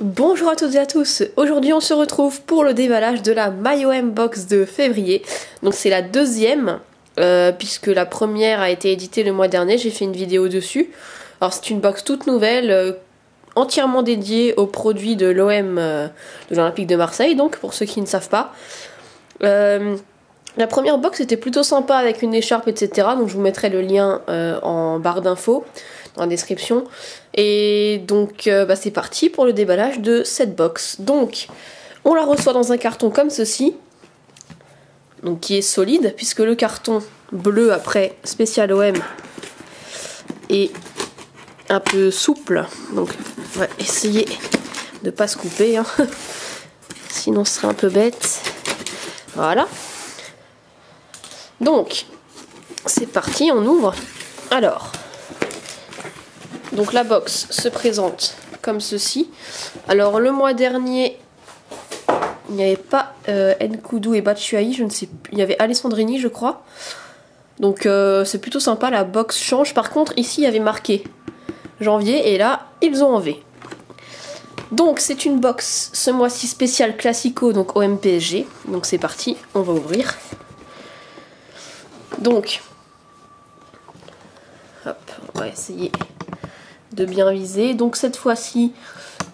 Bonjour à toutes et à tous, aujourd'hui on se retrouve pour le déballage de la MyOM Box de février. Donc c'est la deuxième, puisque la première a été éditée le mois dernier, j'ai fait une vidéo dessus. Alors c'est une box toute nouvelle, entièrement dédiée aux produits de l'OM de l'Olympique de Marseille, donc pour ceux qui ne savent pas. La première box était plutôt sympa avec une écharpe, etc. Donc je vous mettrai le lien en barre d'infos, dans la description. Et donc c'est parti pour le déballage de cette box. Donc on la reçoit dans un carton comme ceci, donc qui est solide, puisque le carton bleu après spécial OM est un peu souple. Donc on va essayer de pas se couper, hein. Sinon ce serait un peu bête. Voilà. Donc, c'est parti, on ouvre. Alors, donc la box se présente comme ceci. Alors, le mois dernier, il n'y avait pas Nkoudou et Batshuayi, je ne sais plus. Il y avait Alessandrini, je crois. Donc, c'est plutôt sympa, la box change. Par contre, ici, il y avait marqué janvier, et là, ils ont enlevé. Donc, c'est une box, ce mois-ci, spéciale Classico, donc OM PSG. Donc, c'est parti, on va ouvrir. Donc, hop, on va essayer de bien viser. Donc cette fois-ci,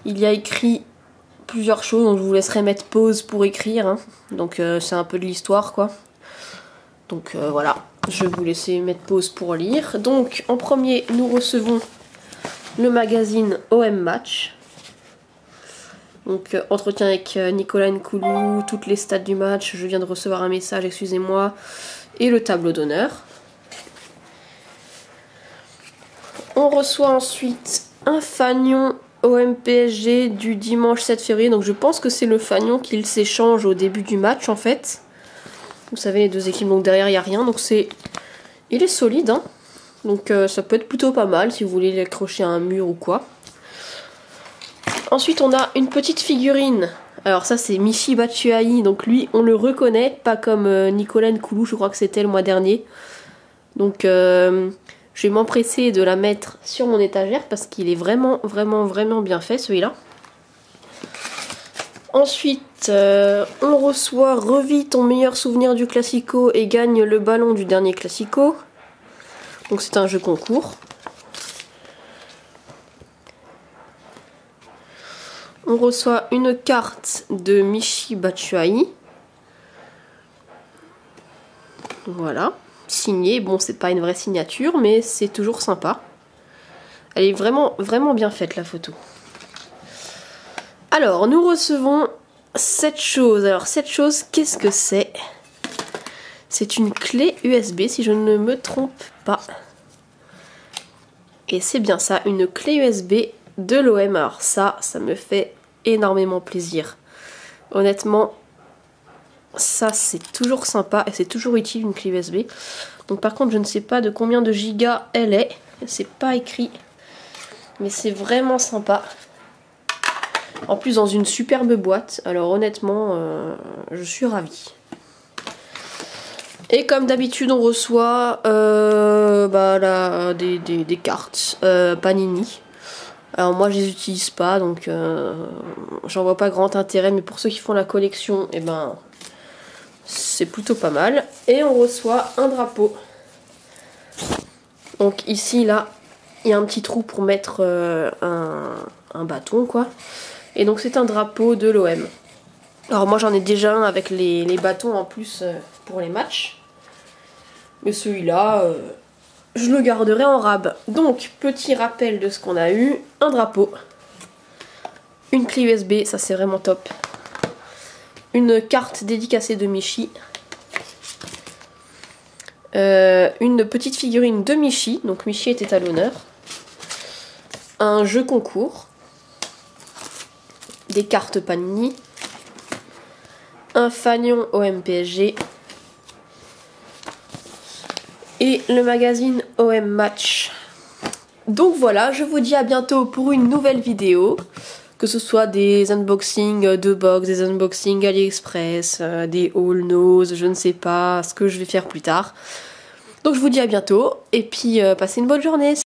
il y a écrit plusieurs choses, donc je vous laisserai mettre pause pour écrire, hein. Donc c'est un peu de l'histoire, quoi. Donc voilà, je vais vous laisser mettre pause pour lire. Donc en premier, nous recevons le magazine OM Match. Donc entretien avec Nicolas Nkoulou, toutes les stats du match, je viens de recevoir un message, excusez-moi. Et le tableau d'honneur. On reçoit ensuite un fanion OM PSG du dimanche 7 février. Donc je pense que c'est le fanion qu'ils s'échangent au début du match en fait. Vous savez, les deux équipes, donc derrière il n'y a rien. Donc il est solide, hein. Donc ça peut être plutôt pas mal si vous voulez l'accrocher à un mur ou quoi. Ensuite on a une petite figurine. Alors ça c'est Michy Batshuayi, donc lui on le reconnaît, pas comme Nicolas Nkoulou, je crois que c'était le mois dernier. Donc je vais m'empresser de la mettre sur mon étagère parce qu'il est vraiment bien fait celui-là. Ensuite on reçoit Revis ton meilleur souvenir du Classico et gagne le ballon du dernier Classico. Donc c'est un jeu concours. On reçoit une carte de Michy Batshuayi. Voilà, signée. Bon, c'est pas une vraie signature, mais c'est toujours sympa. Elle est vraiment bien faite, la photo. Alors, nous recevons cette chose. Alors, cette chose, qu'est-ce que c'est? C'est une clé USB, si je ne me trompe pas. Et c'est bien ça, une clé USB de l'OM. Alors ça me fait énormément plaisir. Honnêtement, ça c'est toujours sympa et c'est toujours utile une clé USB. Donc par contre je ne sais pas de combien de gigas elle est, c'est pas écrit, mais c'est vraiment sympa. En plus dans une superbe boîte, alors honnêtement je suis ravie. Et comme d'habitude on reçoit des cartes Panini. Alors moi je les utilise pas, donc j'en vois pas grand intérêt, mais pour ceux qui font la collection, eh ben c'est plutôt pas mal. Et on reçoit un drapeau. Donc ici là, il y a un petit trou pour mettre un bâton, quoi. Et donc c'est un drapeau de l'OM. Alors moi j'en ai déjà un avec les bâtons en plus pour les matchs. Mais celui-là, je le garderai en rab. Donc, petit rappel de ce qu'on a eu. Un drapeau. Une clé USB, ça c'est vraiment top. Une carte dédicacée de Michy. Une petite figurine de Michy. Donc Michy était à l'honneur. Un jeu concours. Des cartes Panini. Un fanion OM PSG. Et le magazine OM Match. Donc voilà, je vous dis à bientôt pour une nouvelle vidéo. Que ce soit des unboxings de box, des unboxings AliExpress, des haul nose, je ne sais pas ce que je vais faire plus tard. Donc je vous dis à bientôt et puis passez une bonne journée.